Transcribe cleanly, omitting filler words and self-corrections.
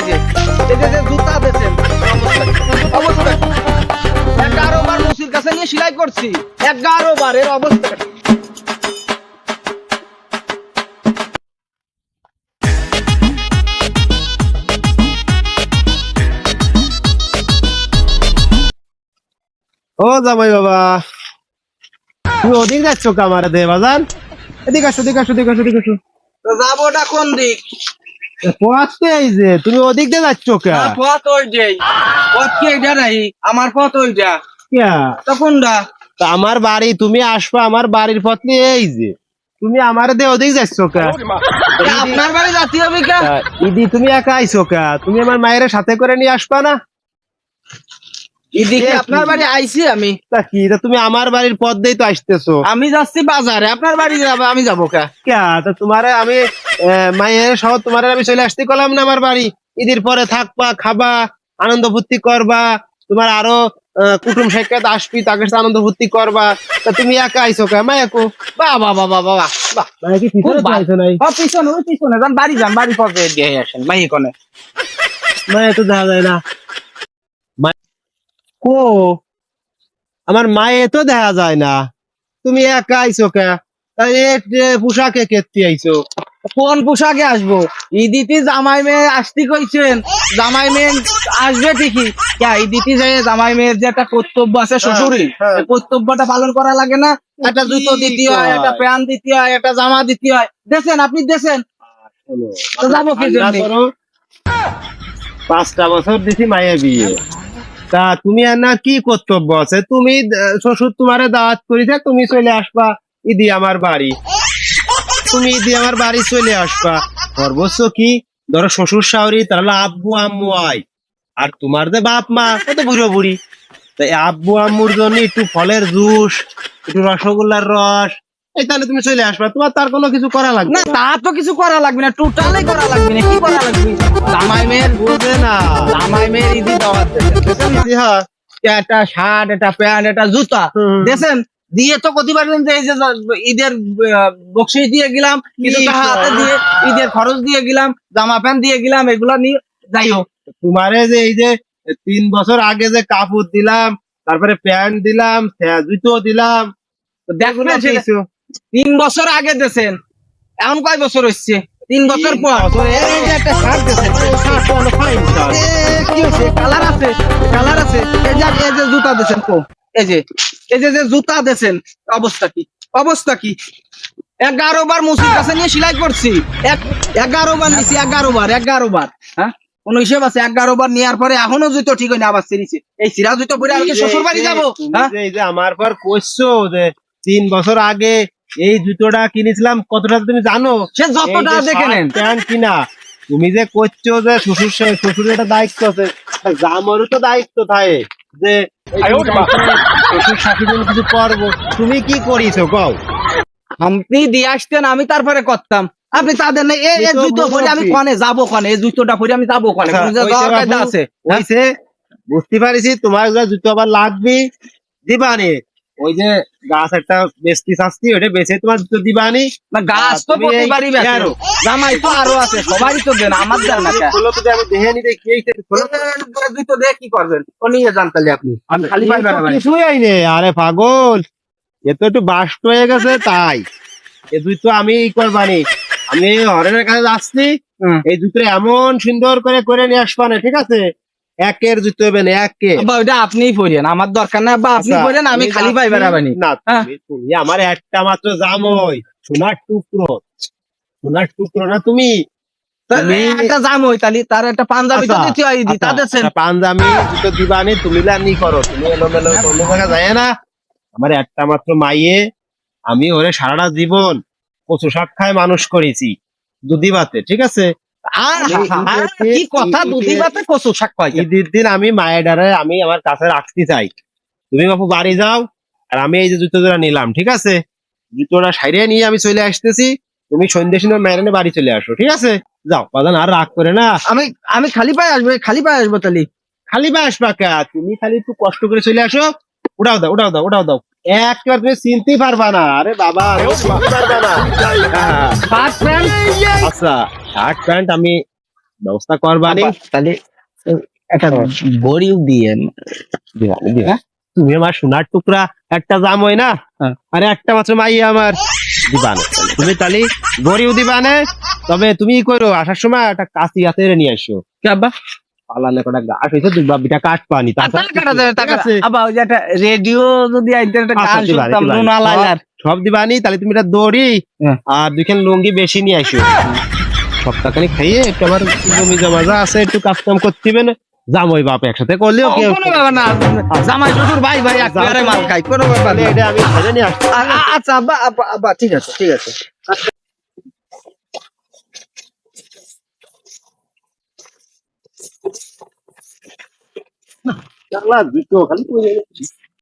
যে জুতা দিয়েছেন অবস্থা 11 বার মুসির কাছে নিয়ে সেলাই করছি 11 বারের অবস্থা। ও জামাই বাবা, তুমি ওদিক যাচ্ছ কামারে দে বাজান, এদিকে আসো এদিকে আসো এদিকে আসো এদিকে আসো। তো যাবোটা কোন দিক? পথে এই যে তুমি ওদিক দিয়ে যাচ্ছ কে? পথ ওইটাই, পথ কি এইটা নাই? আমার পথ ওইটা। ক্যা? তো কোনটা? তা আমার বাড়ি, তুমি আসবা আমার বাড়ির পথ নিয়ে, এই যে তুমি আমার দিয়ে ওদিক যাচ্ছ কে? আপনার বাড়ি যাতে হবে কে? ইদি তুমি একা আইছো কে? তুমি আমার মায়ের সাথে করে নিয়ে আসবা না? এদিকে আপনার বাড়ি আইছি আমি। তা কি, তা তুমি আমার বাড়ির পথ দিয়েই তো আসতেছো। আমি যাচ্ছি বাজারে, আপনার বাড়ি যাবে, আমি যাবো কে? ক্যা? তা তোমারে আমি মায়ের সহ তোমার আমি চলে আসতে কলাম না আমার বাড়ি। ঈদের পরে থাকবা, খাবা, আনন্দ ফুর্তি করবা, তোমার আরো কুটুম সাক্ষাৎ আসবি, তাকে সাথে আনন্দ ফুর্তি করবা। তা তুমি একা আইছো কে? মা একো বাবা বাবা বাবা বাহ, মানে কি পিছনে তো আইছো নাই? পিছনে ওই পিছনে যান, বাড়ি যান, বাড়ি পথে দিয়ে আসেন মাই কোনে। মা এত দেখা যায় না। কো আমার মায়ে তো দেখা যায় না, তুমি একা আইছো কে? তাই পোশাকে কেতি আইছো? কোন পোশাকে আসবো? ঈদিতে জামাই মেয়ে আসতে কইছেন, জামাই মেয়ে আসবে ঠিকই, ঈদিতে যে জামাই মেয়ের যে একটা কর্তব্য আছে শ্বশুরি, হ্যাঁ। এই কর্তব্যটা পালন করা লাগে না? একটা জুতো দিতে হয়, একটা প্যান্ট দিতে হয়, একটা জামা দিতে হয়, দেন আপনি দেন। তো যাবো কি জন্য? 5টা বছর দিছি মায়ে বিয়ে, তা তুমি আর না কি কর্তব্য আছে? তুমি শ্বশুর তোমারে দাওয়াত করিছে, তুমি চলে আসবা ইদি আমার বাড়ি, তুমি ইদি আমার বাড়ি চলে আসবা। সর্বোচ্চ কি ধরো শ্বশুর শাশুড়ি, তাহলে আব্বু আম্মু আয়, আর তোমার যে বাপ মা কত বুড়ো বুড়ি, তাই আব্বু আম্মুর জন্য একটু ফলের জুস, একটু রসগোল্লার রস, এই তাহলে তুমি চলে আসবা, তোমার তার কোনো কিছু করা লাগবে না, তা তো কিছু করা লাগবে না, টোটালি করা লাগবে না। কি করা লাগবে? জামাই মেয়ের বুঝে না। জামাই মেয়ের ঈদি দাওয়াত দেন, হ্যাঁ, একটা শার্ট, একটা প্যান্ট, একটা জুতা দেন, দিয়ে তো কতি পারবেন যে এই যে ঈদের বকশিস দিয়ে গেলাম, কিছু টাকা হাতে দিয়ে ঈদের খরচ দিয়ে গেলাম, জামা প্যান্ট দিয়ে গেলাম, এগুলা নিয়ে যাই হোক। তোমারে যে এই যে 3 বছর আগে যে কাপড় দিলাম, তারপরে প্যান্ট দিলাম, জুতো দিলাম, তো দেখবেন দেখো সেটা 3 বছর আগে দেন, এখন কয় বছর হচ্ছে? 3 বছর পর এই যে একটা শার্ট দেন, কি হচ্ছে? কালার আছে, কালার আছে। এই যে জুতা দেন, কো এই যে জুতা দেন, অবস্থা কি? অবস্থা কি? 11 বার মুসির কাছে নিয়ে সেলাই করছি, 11 বার নিছি, 11 বার। হ্যাঁ, কোন হিসেব আছে? 11 বার নেওয়ার পরে এখনো জুতো ঠিক হয়নি, আবার ছিঁড়িছে। এই ছিঁড়া জুতো পরে আমি শ্বশুর বাড়ি যাবো? হ্যাঁ, এই যে আমার পর কইছো যে 3 বছর আগে এই জুতোটা কিনেছিলাম, কতটা তুমি জানো? সে যতটা দেখে নেন। প্যান্ট কিনা তুমি যে করছো যে শ্বশুরের একটা দায়িত্ব আছে, জামারও তো দায়িত্ব থাকে যে শ্বশুর শাশুড়ি কিছু করবো, তুমি কি করিছো কও? আপনি দিয়ে আসতেন, আমি তারপরে করতাম। আপনি তাদের নেই, এই জুতো পরে আমি কনে যাবো, কনে এই জুতোটা পরে আমি যাবো কনে? যাওয়ার কায়দা আছে? হইছে, বুঝতে পারিছি তোমার জুতো আবার লাগবে, দিবানি। ওই যে গাছ একটা বেচতে চাচ্ছি, ওটা বেচে তোমার জুতো দিবানি। না, গাছ তো প্রতিবারই বেচে, জামাই তো আরো আছে, সবারই তো দেন, আমার দেন না কেন? খোলো তো, আমি দেখে নিতে কি হইছে, খোলো। জুতো দিয়ে কি করবেন? ও নিয়ে যান তাহলে আপনি, আমি খালি পাইবেন না। কিছুই আইনে, আরে পাগল, এ তো একটু বাস্ট হয়ে গেছে, তাই এ জুতো আমি করবানি। আমি হরেনের কাছে যাচ্ছি, এই জুতো এমন সুন্দর করে করে নিয়ে আসবা না, ঠিক আছে? একের জুতো হবে না, একে। ওইটা আপনিই পড়েন, আমার দরকার না, বা আপনি পড়েন, আমি খালি পাই বেড়াবানি না। তুমি আমার একটা মাত্র জামই, সোনার টুকরো, সোনার টুকরো না তুমি? একটা জামই, তাহলে তার একটা পাঞ্জাবি তো দিতে হয়, দিতা দেন। পাঞ্জাবি জুতো দিবানি, তুমি নি করো, তুমি এলোমেলো অন্য জায়গায় যায় না। আমার একটা মাত্র মাইয়ে, আমি ওরে সারাটা জীবন কচু শাক খায় মানুষ করেছি, দুধি ভাতে, ঠিক আছে? কি কথা, দুধি ভাতে কচু শাক পাই? ঈদের দিন আমি মায়েরারে আমি আমার কাছে রাখতে চাই, তুমি বাপু বাড়ি যাও, আর আমি এই যে জুতো জোড়া নিলাম, ঠিক আছে? জুতোটা সাইরে নিয়ে আমি চলে আসতেছি, তুমি সন্ধ্যে সময় মায়েরানে বাড়ি চলে আসো, ঠিক আছে? যাও বাজান, আর রাগ করে না। আমি খালি পায়ে আসবো, খালি পায়ে আসবো তাহলে। খালি পায়ে আসবা কে? তুমি খালি একটু কষ্ট করে চলে আসো, উঠাও দাও উঠাও দাও উঠাও দাও, একবার তুমি চিনতেই পারবা না। আরে বাবা, চিনতে পারবা না। শার্ট প্যান্ট, আচ্ছা, শার্ট প্যান্ট আমি ব্যবস্থা করবানি। তাহলে একটা গড়িও দিয়েন। তুমি আমার সোনার টুকরা, একটা জাম হয় না, হ্যাঁ। আরে একটা মাত্র মাইয়া আমার দিবানে, তুমি তাহলে গড়িও দিবানে। তবে তুমি করো আসার সময় একটা কাঁচি হাতে নিয়ে আসো। কি আব্বা? পালালে কটা গাছ হয়েছে, দুই বাবিটা কাঠ পানি, টাকা যাবে, টাকা আব্বা। ওই যে একটা রেডিও যদি আইতেন, একটা গান আচ্ছা, দিবানি, শুনতাম, দিবানি। রুনা লাইলার। সব দিবানি। তাহলে তুমি একটা দড়ি হ্যাঁ। আর দুইখান লুঙ্গি বেশি নিয়ে আসো। সপ্তাহখানি খাইয়ে একটু আমার জমি জমা যা আছে একটু কাজ কাম করতে হবে না, জামাই বাপ একসাথে করলেও কেউ কোনো ব্যাপার না, জামাই শ্বশুর ভাই ভাই একেবারে মাল খাই, কোনো ব্যাপার তাহলে না। এটা আমি ভেবে নিয়ে আসছি। আচ্ছা আব্বা, আব্বা আব্বা, ঠিক আছে, ঠিক আছে। দুটো খালি